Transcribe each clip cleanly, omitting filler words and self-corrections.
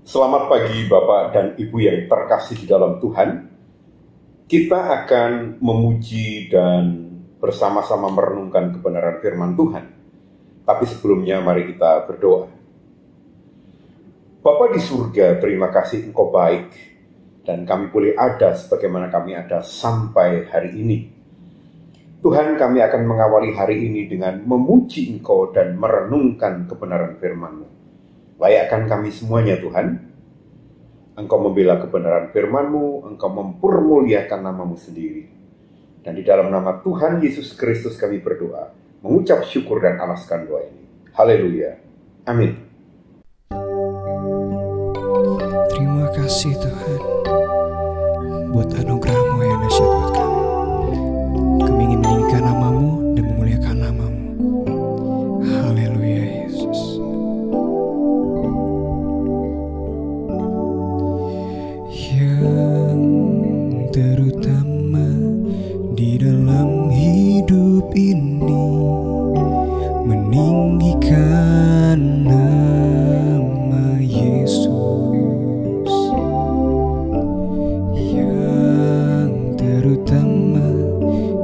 Selamat pagi Bapak dan Ibu yang terkasih di dalam Tuhan. Kita akan memuji dan bersama-sama merenungkan kebenaran firman Tuhan. Tapi sebelumnya mari kita berdoa. Bapa di surga, terima kasih Engkau baik dan kami boleh ada sebagaimana kami ada sampai hari ini. Tuhan, kami akan mengawali hari ini dengan memuji Engkau dan merenungkan kebenaran firman-Mu. Layakkan kami semuanya Tuhan. Engkau membela kebenaran firman-Mu, Engkau mempermuliakan nama-Mu sendiri. Dan di dalam nama Tuhan Yesus Kristus kami berdoa, mengucap syukur dan alaskan doa ini. Haleluya. Amin. Terima kasih Tuhan buat anugerah-Mu yang dahsyat buat kami. Kami ingin meninggikan nama-Mu dan memuliakan nama-Mu. Haleluya Yesus. Yang terutama di dalam hidup ini, meninggikan nama Yesus. Yang terutama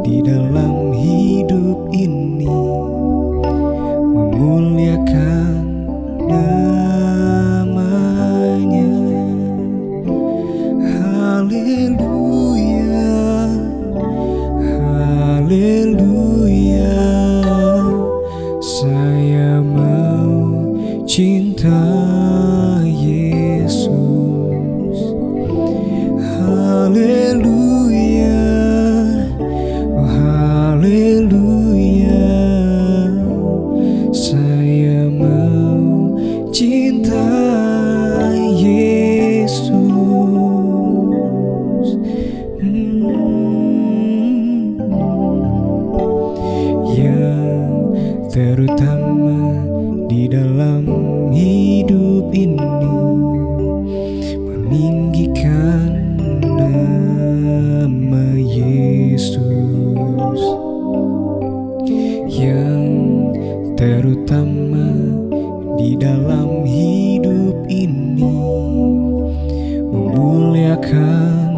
di dalam hidup ini, memuliakan namanya. Haleluya, haleluya. Saya mau cinta Yesus. Haleluya, oh haleluya. Saya mau cinta Yesus. Yang terutama di dalam hidup ini, meninggikan nama Yesus. Yang terutama di dalam hidup ini, memuliakan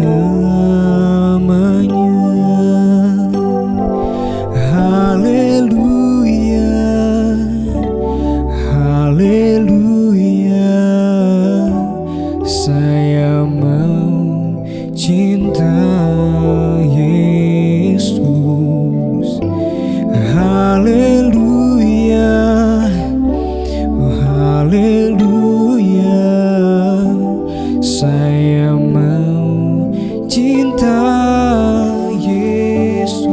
namanya. Haleluya, haleluya. Saya mau cinta Yesus. Haleluya, oh haleluya. Saya mau cinta Yesus.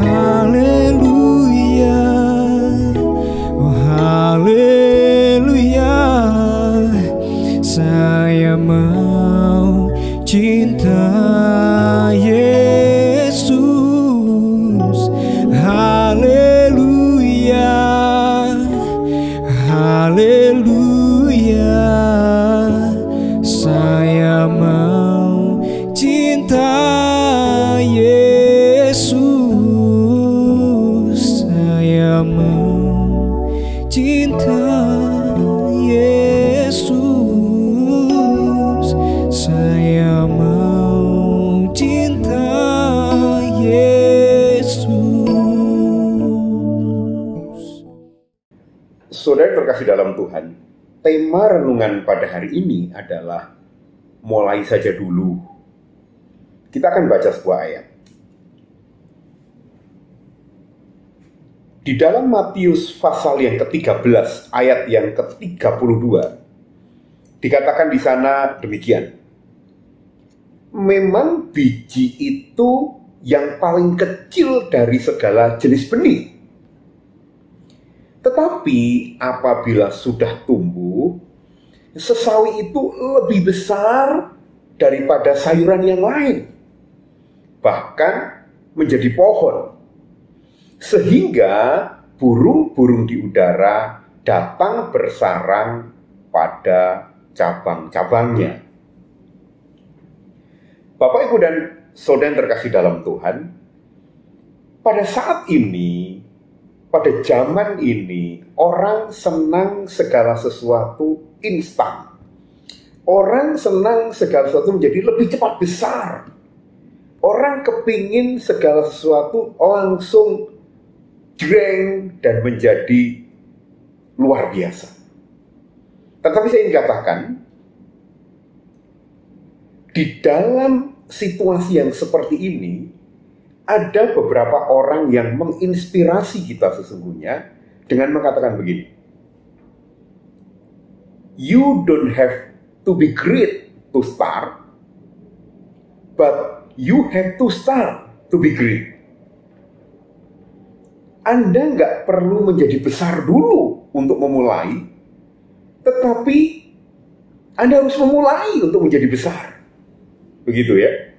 Haleluya, oh haleluya. Saya mau cinta Yesus. Haleluya, haleluya. Saya mau cinta Yesus. Saya mau cinta Yesus. Saya mau cinta Yesus. Saudara terkasih dalam Tuhan, tema renungan pada hari ini adalah mulai saja dulu. Kita akan baca sebuah ayat. Di dalam Matius pasal yang ke-13 ayat yang ke-32 dikatakan di sana demikian. Memang biji itu yang paling kecil dari segala jenis benih. Tetapi apabila sudah tumbuh, sesawi itu lebih besar daripada sayuran yang lain, bahkan menjadi pohon, sehingga burung-burung di udara datang bersarang pada cabang-cabangnya. Bapak, Ibu, dan saudara yang terkasih dalam Tuhan, pada saat ini pada zaman ini orang senang segala sesuatu instan. Orang senang segala sesuatu menjadi lebih cepat besar. Orang kepingin segala sesuatu langsung jreng dan menjadi luar biasa. Tetapi saya ingin katakan, di dalam situasi yang seperti ini, ada beberapa orang yang menginspirasi kita sesungguhnya dengan mengatakan begini. You don't have to be great to start, but you have to start to be great. Anda nggak perlu menjadi besar dulu untuk memulai, tetapi Anda harus memulai untuk menjadi besar. Begitu ya.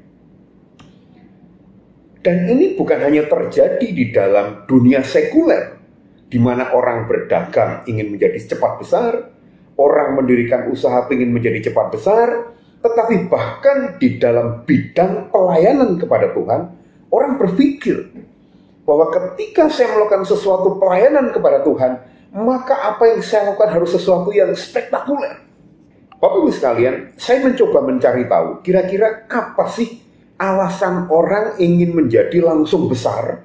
Dan ini bukan hanya terjadi di dalam dunia sekuler, di mana orang berdagang ingin menjadi cepat besar, orang mendirikan usaha ingin menjadi cepat besar, tetapi bahkan di dalam bidang pelayanan kepada Tuhan, orang berpikir bahwa ketika saya melakukan sesuatu pelayanan kepada Tuhan, maka apa yang saya lakukan harus sesuatu yang spektakuler. Bapak Ibu sekalian, saya mencoba mencari tahu, kira-kira apa sih alasan orang ingin menjadi langsung besar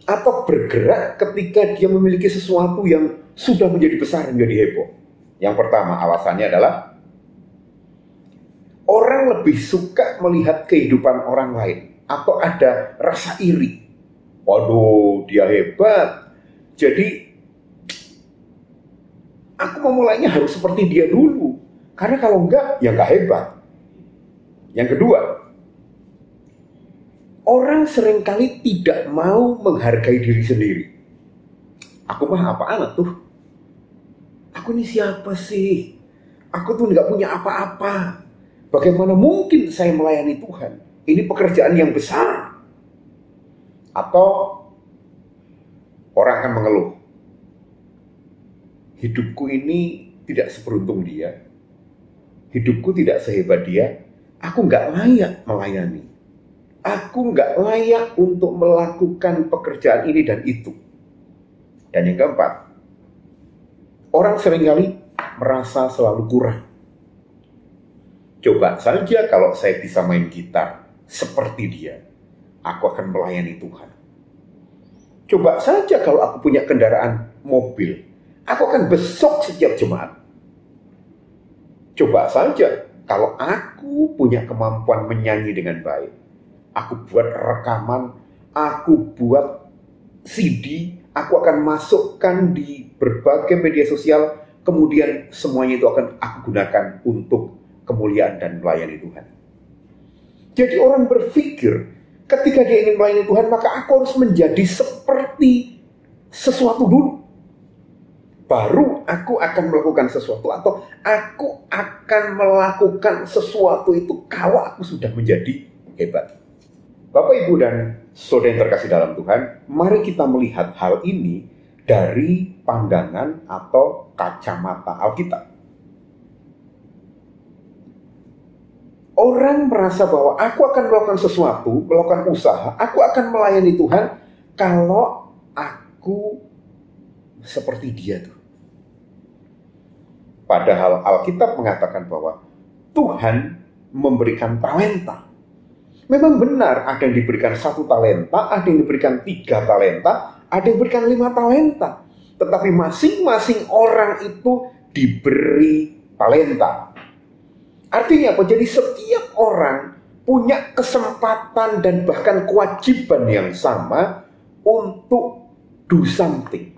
atau bergerak ketika dia memiliki sesuatu yang sudah menjadi besar dan menjadi heboh. Yang pertama alasannya adalah orang lebih suka melihat kehidupan orang lain atau ada rasa iri. Waduh, dia hebat. Jadi aku memulainya harus seperti dia dulu. Karena kalau enggak, ya enggak hebat. Yang kedua, orang seringkali tidak mau menghargai diri sendiri. Aku mah apaan tuh? Aku ini siapa sih? Aku tuh nggak punya apa-apa. Bagaimana mungkin saya melayani Tuhan? Ini pekerjaan yang besar. Atau orang akan mengeluh. Hidupku ini tidak seberuntung dia. Hidupku tidak sehebat dia. Aku nggak layak melayani. Aku nggak layak untuk melakukan pekerjaan ini dan itu. Dan yang keempat, orang seringkali merasa selalu kurang. Coba saja kalau saya bisa main gitar seperti dia, aku akan melayani Tuhan. Coba saja kalau aku punya kendaraan mobil, aku akan besok setiap Jumat. Coba saja kalau aku punya kemampuan menyanyi dengan baik, aku buat rekaman, aku buat CD, aku akan masukkan di berbagai media sosial, kemudian semuanya itu akan aku gunakan untuk kemuliaan dan melayani Tuhan. Jadi orang berpikir, ketika dia ingin melayani Tuhan, maka aku harus menjadi seperti sesuatu dulu. Baru aku akan melakukan sesuatu, atau aku akan melakukan sesuatu itu kalau aku sudah menjadi hebat. Bapak, Ibu, dan saudara yang terkasih dalam Tuhan, mari kita melihat hal ini dari pandangan atau kacamata Alkitab. Orang merasa bahwa aku akan melakukan sesuatu, melakukan usaha, aku akan melayani Tuhan kalau aku seperti dia tuh. Padahal Alkitab mengatakan bahwa Tuhan memberikan talenta. Memang benar ada yang diberikan 1 talenta, ada yang diberikan 3 talenta, ada yang diberikan 5 talenta. Tetapi masing-masing orang itu diberi talenta. Artinya apa? Jadi setiap orang punya kesempatan dan bahkan kewajiban yang sama untuk do something.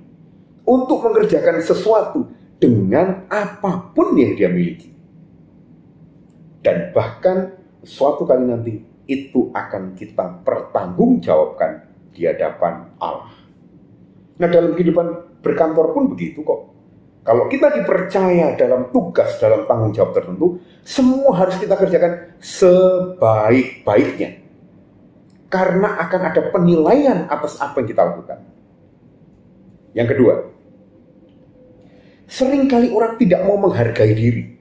Untuk mengerjakan sesuatu dengan apapun yang dia miliki. Dan bahkan suatu kali nanti itu akan kita pertanggungjawabkan di hadapan Allah. Nah, dalam kehidupan berkantor pun begitu kok. Kalau kita dipercaya dalam tugas, dalam tanggung jawab tertentu, semua harus kita kerjakan sebaik-baiknya. Karena akan ada penilaian atas apa yang kita lakukan. Yang kedua, seringkali orang tidak mau menghargai diri.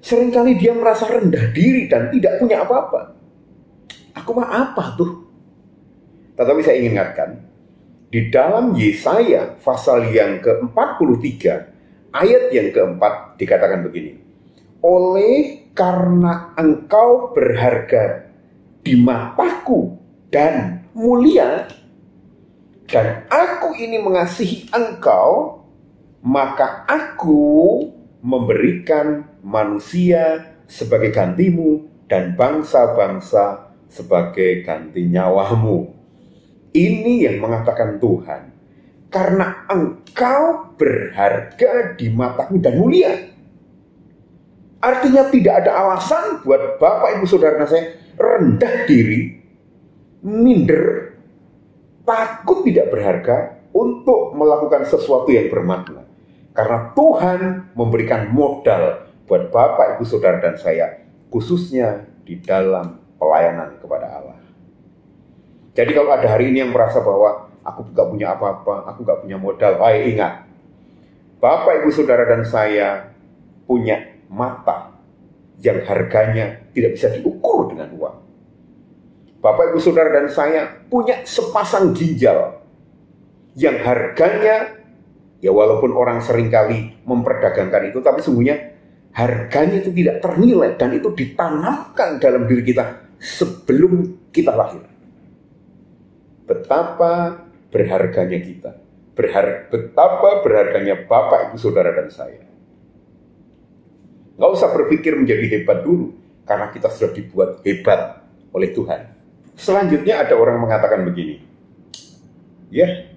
Seringkali dia merasa rendah diri dan tidak punya apa-apa. Aku mah apa tuh? Tetapi saya ingin ingatkan, Di dalam Yesaya pasal yang ke-43, ayat yang keempat dikatakan begini. Oleh karena engkau berharga di mataku dan mulia, dan aku ini mengasihi engkau, maka aku memberikan manusia sebagai gantimu dan bangsa-bangsa sebagai ganti nyawamu. Ini yang mengatakan Tuhan. Karena engkau berharga di mataku dan mulia. Artinya tidak ada alasan buat Bapak, Ibu, Saudara saya rendah diri, minder, takut tidak berharga untuk melakukan sesuatu yang bermakna. Karena Tuhan memberikan modal buat Bapak, Ibu, Saudara dan saya, khususnya di dalam pelayanan kepada Allah. Jadi kalau ada hari ini yang merasa bahwa aku gak punya apa-apa, aku gak punya modal, ingat, Bapak, Ibu, Saudara dan saya punya mata yang harganya tidak bisa diukur dengan uang. Bapak, Ibu, Saudara dan saya punya sepasang ginjal yang harganya, ya walaupun orang seringkali memperdagangkan itu, tapi sesungguhnya harganya itu tidak ternilai dan itu ditanamkan dalam diri kita sebelum kita lahir. Betapa berharganya kita, betapa berharganya Bapak, Ibu, Saudara dan saya. Nggak usah berpikir menjadi hebat dulu, karena kita sudah dibuat hebat oleh Tuhan. Selanjutnya ada orang mengatakan begini, ya,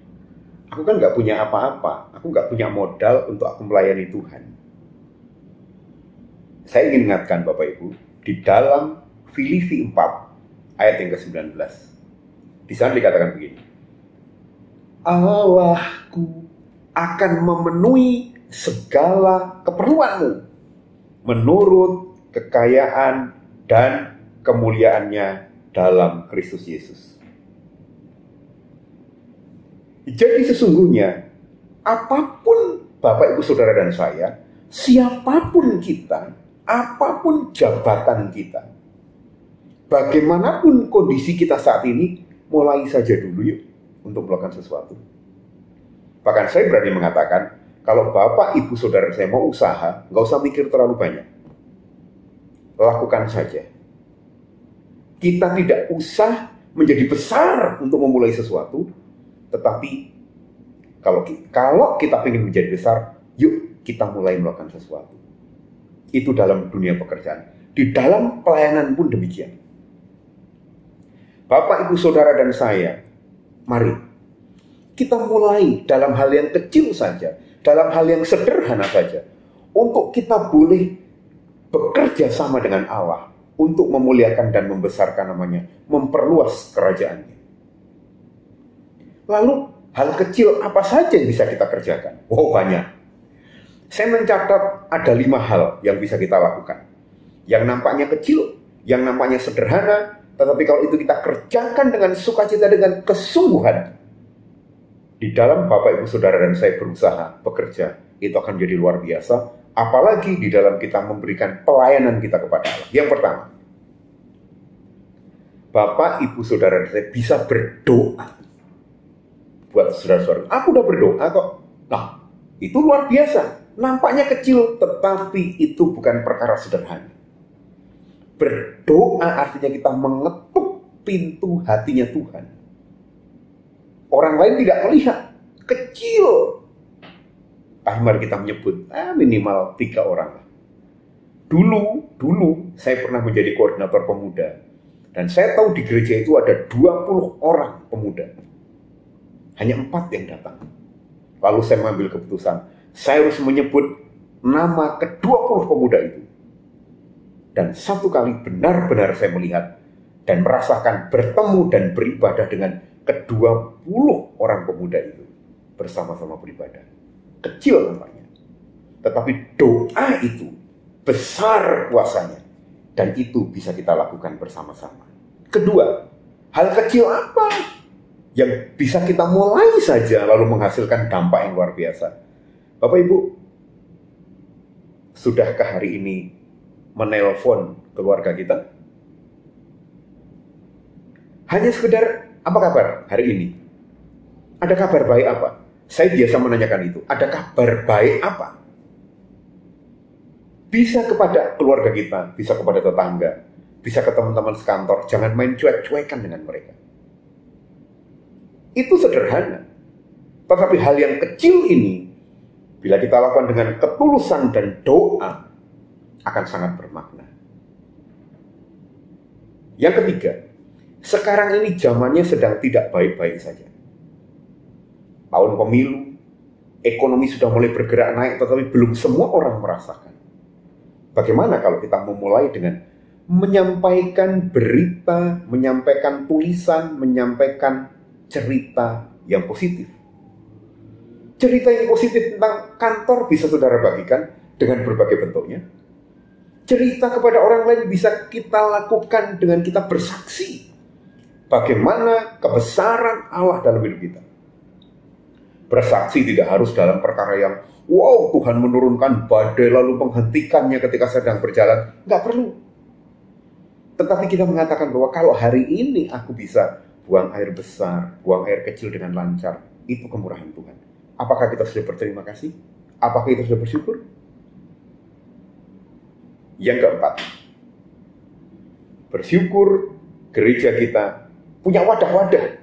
aku kan nggak punya apa-apa, aku nggak punya modal untuk aku melayani Tuhan. Saya ingin ingatkan Bapak Ibu, di dalam Filipi 4 ayat yang ke-19, di sana dikatakan begini, Allahku akan memenuhi segala keperluanmu menurut kekayaan dan kemuliaannya dalam Kristus Yesus. Jadi sesungguhnya apapun Bapak, Ibu, Saudara dan saya, siapapun kita, apapun jabatan kita, bagaimanapun kondisi kita saat ini, mulai saja dulu yuk untuk melakukan sesuatu. Bahkan saya berani mengatakan, kalau Bapak, Ibu, Saudara saya mau usaha, nggak usah mikir terlalu banyak. Lakukan saja. Kita tidak usah menjadi besar untuk memulai sesuatu, tetapi kalau kita ingin menjadi besar, yuk kita mulai melakukan sesuatu. Itu dalam dunia pekerjaan. Di dalam pelayanan pun demikian. Bapak, Ibu, Saudara dan saya, mari kita mulai dalam hal yang kecil saja, dalam hal yang sederhana saja, untuk kita boleh bekerja sama dengan Allah untuk memuliakan dan membesarkan namanya, memperluas kerajaannya. Lalu hal kecil apa saja yang bisa kita kerjakan? Oh, banyak. Saya mencatat ada 5 hal yang bisa kita lakukan. Yang nampaknya kecil, yang nampaknya sederhana, tetapi kalau itu kita kerjakan dengan sukacita, dengan kesungguhan, di dalam Bapak, Ibu, Saudara dan saya berusaha, bekerja, itu akan jadi luar biasa. Apalagi di dalam kita memberikan pelayanan kita kepada Allah. Yang pertama, Bapak, Ibu, Saudara dan saya bisa berdoa. Buat saudara-saudara, aku udah berdoa kok. Nah, itu luar biasa. Nampaknya kecil, tetapi itu bukan perkara sederhana. Berdoa artinya kita mengetuk pintu hatinya Tuhan. Orang lain tidak melihat, kecil. Mari kita menyebut minimal 3 orang. Dulu saya pernah menjadi koordinator pemuda. Dan saya tahu di gereja itu ada 20 orang pemuda. Hanya 4 yang datang. Lalu saya mengambil keputusan, saya harus menyebut nama ke-20 pemuda itu. Dan satu kali benar-benar saya melihat dan merasakan bertemu dan beribadah dengan ke-20 orang pemuda itu. Bersama-sama beribadah. Kecil nampaknya. Tetapi doa itu besar kuasanya. Dan itu bisa kita lakukan bersama-sama. Kedua, hal kecil apa yang bisa kita mulai saja lalu menghasilkan dampak yang luar biasa? Bapak Ibu, sudahkah hari ini menelpon keluarga kita? Hanya sekedar, apa kabar hari ini? Ada kabar baik apa? Saya biasa menanyakan itu. Ada kabar baik apa? Bisa kepada keluarga kita, bisa kepada tetangga, bisa ke teman-teman sekantor. Jangan main cuek-cuekan dengan mereka. Itu sederhana. Tetapi hal yang kecil ini, bila kita lakukan dengan ketulusan dan doa, akan sangat bermakna. Yang ketiga, sekarang ini zamannya sedang tidak baik-baik saja. Tahun pemilu, ekonomi sudah mulai bergerak naik, tetapi belum semua orang merasakan. Bagaimana kalau kita memulai dengan menyampaikan berita, menyampaikan tulisan, menyampaikan cerita yang positif. Cerita yang positif tentang kantor bisa saudara bagikan dengan berbagai bentuknya. Cerita kepada orang lain bisa kita lakukan dengan kita bersaksi bagaimana kebesaran Allah dalam hidup kita. Bersaksi tidak harus dalam perkara yang wow, Tuhan menurunkan badai lalu menghentikannya ketika sedang berjalan. Nggak perlu. Tetapi kita mengatakan bahwa kalau hari ini aku bisa buang air besar, buang air kecil dengan lancar, itu kemurahan Tuhan. Apakah kita sudah berterima kasih? Apakah kita sudah bersyukur? Yang keempat, bersyukur gereja kita punya wadah-wadah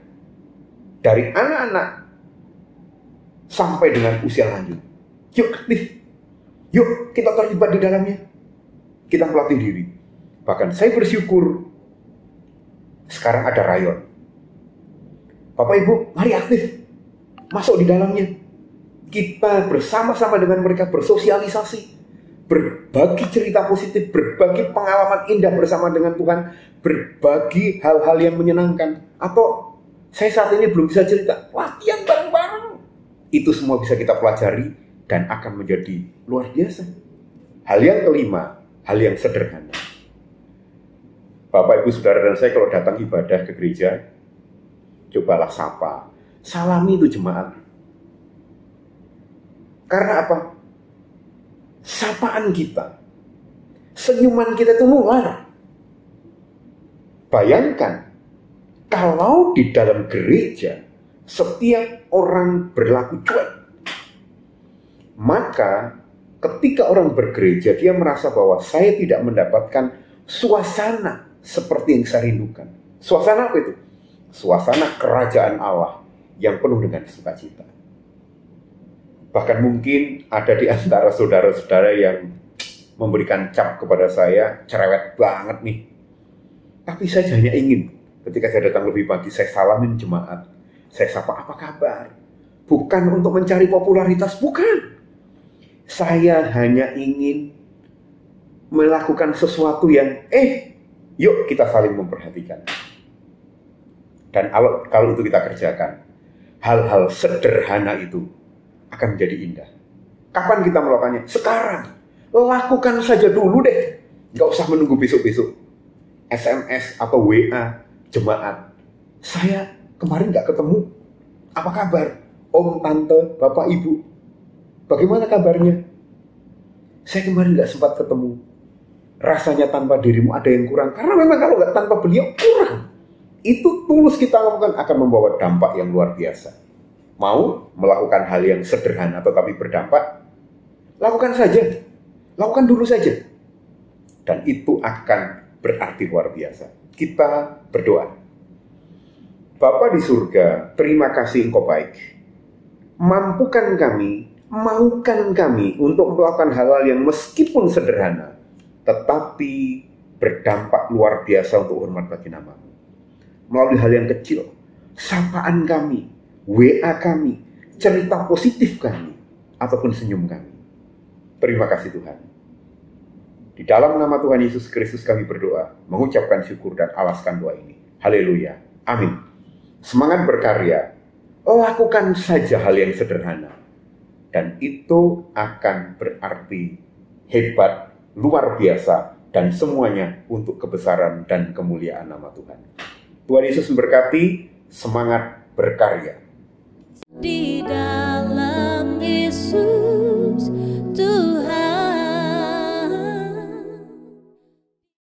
dari anak-anak sampai dengan usia lanjut. Yuk aktif, yuk kita terlibat di dalamnya, kita melatih diri. Bahkan saya bersyukur sekarang ada rayon. Bapak Ibu, mari aktif masuk di dalamnya. Kita bersama-sama dengan mereka bersosialisasi, berbagi cerita positif, berbagi pengalaman indah bersama dengan Tuhan, berbagi hal-hal yang menyenangkan. Atau saya saat ini belum bisa cerita, latihan bareng-bareng. Itu semua bisa kita pelajari dan akan menjadi luar biasa. Hal yang kelima, hal yang sederhana. Bapak, Ibu, Saudara, dan saya kalau datang ibadah ke gereja, cobalah sapa, salami itu jemaat. Karena apa? Sapaan kita, senyuman kita itu nular. Bayangkan, kalau di dalam gereja, setiap orang berlaku cuek, maka ketika orang bergereja, dia merasa bahwa saya tidak mendapatkan suasana seperti yang saya rindukan. Suasana apa itu? Suasana kerajaan Allah yang penuh dengan sukacita. Bahkan mungkin ada di antara saudara-saudara yang memberikan cap kepada saya, cerewet banget nih. Tapi saya hanya ingin, ketika saya datang lebih pagi, saya salamin jemaat. Saya sapa, apa kabar? Bukan untuk mencari popularitas, bukan. Saya hanya ingin melakukan sesuatu yang, yuk kita saling memperhatikan. Dan kalau itu kita kerjakan, hal-hal sederhana itu akan menjadi indah. Kapan kita melakukannya? Sekarang. Lakukan saja dulu deh. Gak usah menunggu besok-besok. SMS atau WA jemaat. Saya kemarin gak ketemu. Apa kabar? Om, Tante, Bapak, Ibu. Bagaimana kabarnya? Saya kemarin gak sempat ketemu. Rasanya tanpa dirimu ada yang kurang. Karena memang kalau gak tanpa beliau kurang. Itu tulus kita lakukan akan membawa dampak yang luar biasa. Mau melakukan hal yang sederhana tetapi berdampak, lakukan saja. Lakukan dulu saja. Dan itu akan berarti luar biasa. Kita berdoa. Bapa di surga, terima kasih Engkau baik. Mampukan kami, maukan kami untuk melakukan hal-hal yang meskipun sederhana, tetapi berdampak luar biasa untuk hormat bagi nama-Mu. Melalui hal yang kecil, sapaan kami, WA kami, cerita positif kami, ataupun senyum kami. Terima kasih Tuhan. Di dalam nama Tuhan Yesus Kristus kami berdoa, mengucapkan syukur dan alaskan doa ini. Haleluya. Amin. Semangat berkarya, lakukan saja hal yang sederhana. Dan itu akan berarti hebat, luar biasa, dan semuanya untuk kebesaran dan kemuliaan nama Tuhan. Tuhan Yesus memberkati, semangat berkarya. Di dalam Yesus